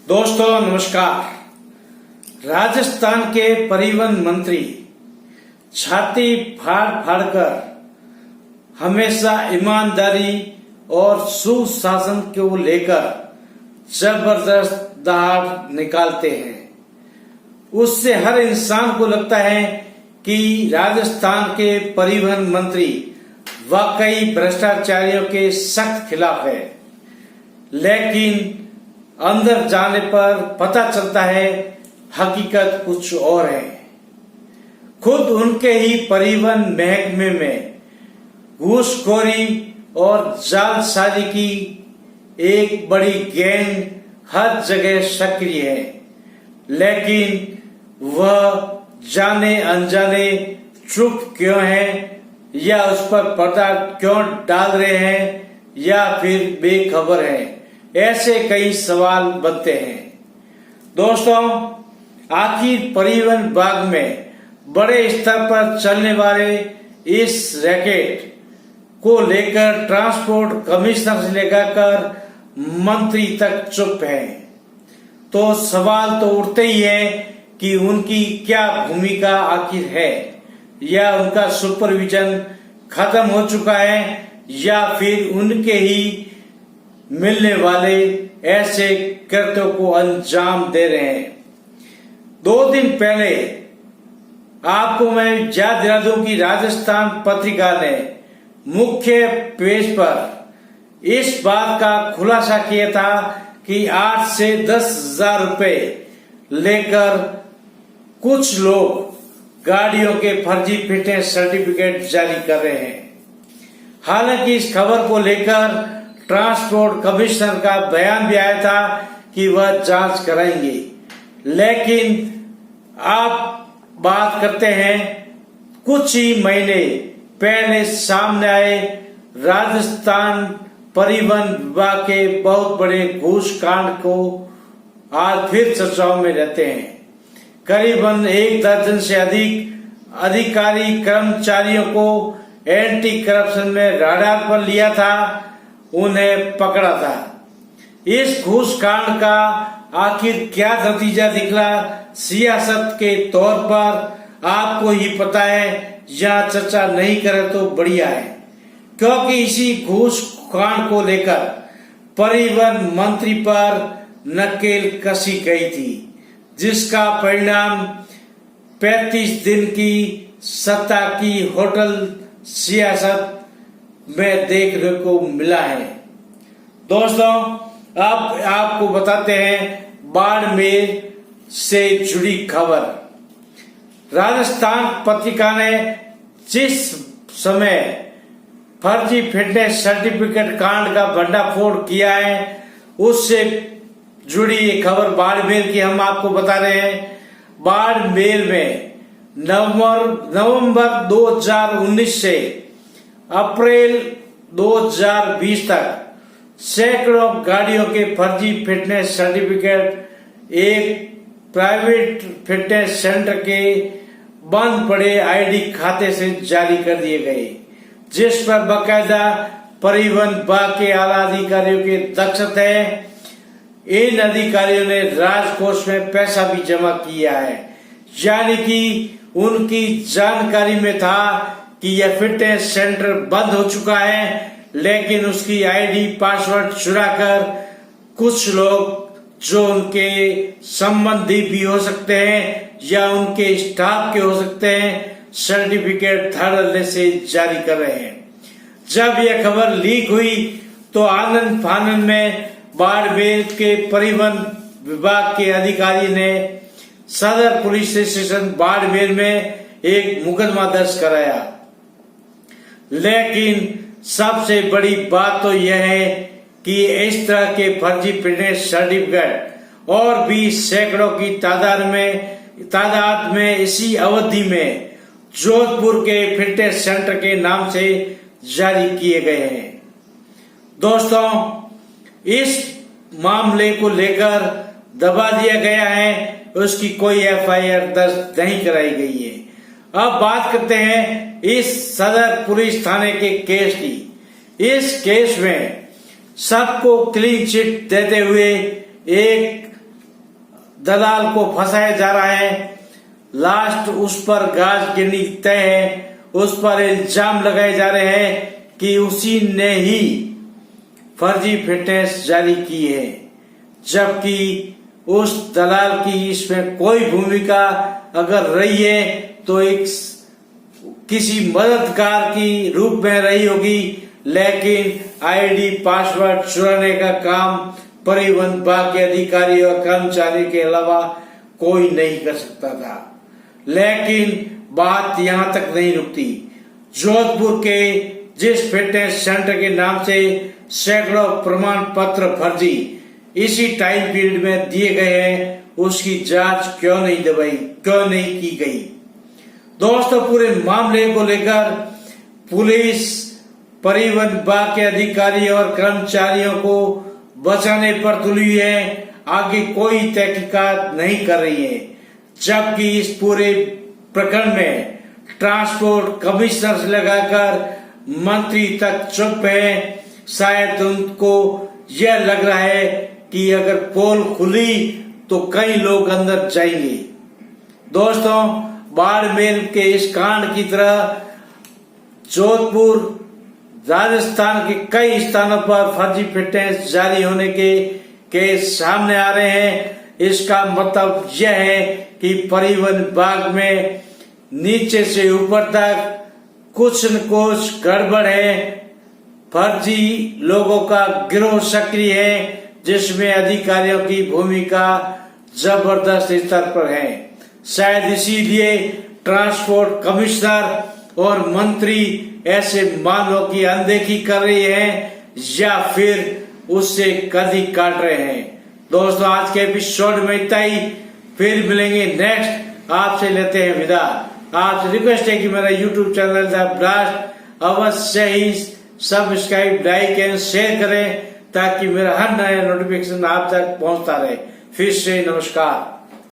दोस्तों नमस्कार। राजस्थान के परिवहन मंत्री छाती फाड़ फाड़ कर हमेशा ईमानदारी और सुशासन को लेकर जबरदस्त दहाड़ निकालते हैं। उससे हर इंसान को लगता है कि राजस्थान के परिवहन मंत्री वाकई भ्रष्टाचारियों के सख्त खिलाफ है, लेकिन अंदर जाने पर पता चलता है हकीकत कुछ और है। खुद उनके ही परिवहन महकमे में घूसखोरी और जालसाजी की एक बड़ी गैंग हर जगह सक्रिय है, लेकिन वह जाने अनजाने चुप क्यों है, या उस पर पर्दा क्यों डाल रहे हैं, या फिर बेखबर है। ऐसे कई सवाल बनते हैं। दोस्तों, आखिर परिवहन विभाग में बड़े स्तर पर चलने वाले इस रैकेट को लेकर ट्रांसपोर्ट कमिश्नर से लेकर मंत्री तक चुप है, तो सवाल तो उठते ही है कि उनकी क्या भूमिका आखिर है, या उनका सुपरविजन खत्म हो चुका है, या फिर उनके ही मिलने वाले ऐसे कृत्यों को अंजाम दे रहे हैं। 2 दिन पहले आपको मैं याद दिला दूं कि राजस्थान पत्रिका ने मुख्य पेज पर इस बात का खुलासा किया था कि 8 से 10,000 रुपए लेकर कुछ लोग गाड़ियों के फर्जी फिटनेस सर्टिफिकेट जारी कर रहे हैं। हालांकि इस खबर को लेकर ट्रांसपोर्ट कमिश्नर का बयान भी आया था कि वह जांच कराएंगे, लेकिन आप बात करते हैं कुछ ही महीने पहले सामने आए राजस्थान परिवहन विभाग के बहुत बड़े घूस कांड को आज फिर चर्चाओं में रहते हैं। करीबन 1 दर्जन से अधिक अधिकारी कर्मचारियों को एंटी करप्शन में रडार पर लिया था, उन्हें पकड़ा था। इस घूस कांड का आखिर क्या नतीजा निकला सियासत के तौर पर आपको ही पता है, या चर्चा नहीं करे तो बढ़िया है, क्योंकि इसी घूस कांड को लेकर परिवहन मंत्री पर नकेल कसी गई थी, जिसका परिणाम 35 दिन की सत्ता की होटल सियासत में देखने को मिला है। दोस्तों, अब आपको बताते हैं बाड़मेर से जुड़ी खबर। राजस्थान पत्रिका ने जिस समय फर्जी फिटनेस सर्टिफिकेट कांड का भंडाफोड़ किया है, उससे जुड़ी ये खबर बाड़मेर की हम आपको बता रहे हैं। बाड़मेर में नवंबर 2019 से अप्रैल 2020 तक सैकड़ों गाड़ियों के फर्जी फिटनेस सर्टिफिकेट एक प्राइवेट फिटनेस सेंटर के बंद पड़े आईडी खाते से जारी कर दिए गए, जिस पर बाकायदा परिवहन विभाग के आला अधिकारियों के दस्तखत है। इन अधिकारियों ने राजकोष में पैसा भी जमा किया है, यानी कि उनकी जानकारी में था कि यह फिटनेस सेंटर बंद हो चुका है, लेकिन उसकी आईडी पासवर्ड चुराकर कुछ लोग जो उनके संबंधी भी हो सकते हैं या उनके स्टाफ के हो सकते हैं, सर्टिफिकेट धड़ल्ले से जारी कर रहे हैं। जब यह खबर लीक हुई तो आनंद फानंद में बाड़मेर के परिवहन विभाग के अधिकारी ने सदर पुलिस स्टेशन बाड़मेर में एक मुकदमा दर्ज कराया। लेकिन सबसे बड़ी बात तो यह है कि इस तरह के फर्जी फिटनेस सर्टिफिकेट और भी सैकड़ों की तादाद में इसी अवधि में जोधपुर के फिटनेस सेंटर के नाम से जारी किए गए हैं। दोस्तों, इस मामले को लेकर दबा दिया गया है, उसकी कोई एफआईआर दर्ज नहीं कराई गई है। अब बात करते हैं इस सदर पुलिस थाने के केस की। इस केस में सबको क्लीन चिट देते हुए एक दलाल को फंसाया जा रहा है। लास्ट उस पर गाज गिरनी तय है। उस पर इल्जाम लगाए जा रहे हैं कि उसी ने ही फर्जी फिटनेस जारी की है, जबकि उस दलाल की इसमें कोई भूमिका अगर रही है तो एक किसी मददगार की रूप में रही होगी, लेकिन आईडी पासवर्ड चुराने का काम परिवहन विभाग के अधिकारी और कर्मचारी के अलावा कोई नहीं कर सकता था। लेकिन बात यहां तक नहीं रुकती। जोधपुर के जिस फिटनेस सेंटर के नाम से सैकड़ों प्रमाण पत्र फर्जी इसी टाइम पीरियड में दिए गए हैं, उसकी जांच क्यों नहीं की गई। दोस्तों, पूरे मामले को लेकर पुलिस परिवहन विभाग के अधिकारी और कर्मचारियों को बचाने पर तुली हुई है, आगे कोई तहकीकात नहीं कर रही है। जबकि इस पूरे प्रकरण में ट्रांसपोर्ट कमिश्नर से लगाकर मंत्री तक चुप है। शायद उनको यह लग रहा है कि अगर पोल खुली तो कई लोग अंदर जाएंगे। दोस्तों, बाड़मेर के इस कांड की तरह जोधपुर, राजस्थान के कई स्थानों पर फर्जी फिटनेस जारी होने के केस सामने आ रहे हैं। इसका मतलब यह है कि परिवहन विभाग में नीचे से ऊपर तक कुछ न कुछ गड़बड़ है। फर्जी लोगों का गिरोह सक्रिय है, जिसमें अधिकारियों की भूमिका जबरदस्त स्तर पर है। शायद इसीलिए ट्रांसपोर्ट कमिश्नर और मंत्री ऐसे मामलों की अनदेखी कर रही हैं या फिर उससे कदी काट रहे हैं। दोस्तों, आज के एपिसोड में इतना ही। फिर मिलेंगे नेक्स्ट। आपसे लेते हैं विदा। आपसे रिक्वेस्ट है कि मेरा यूट्यूब चैनल द ब्लास्ट अवश्य ही सब्सक्राइब, लाइक एंड शेयर करें, ताकि मेरा हर नया नोटिफिकेशन आप तक पहुंचता रहे। फिर से नमस्कार।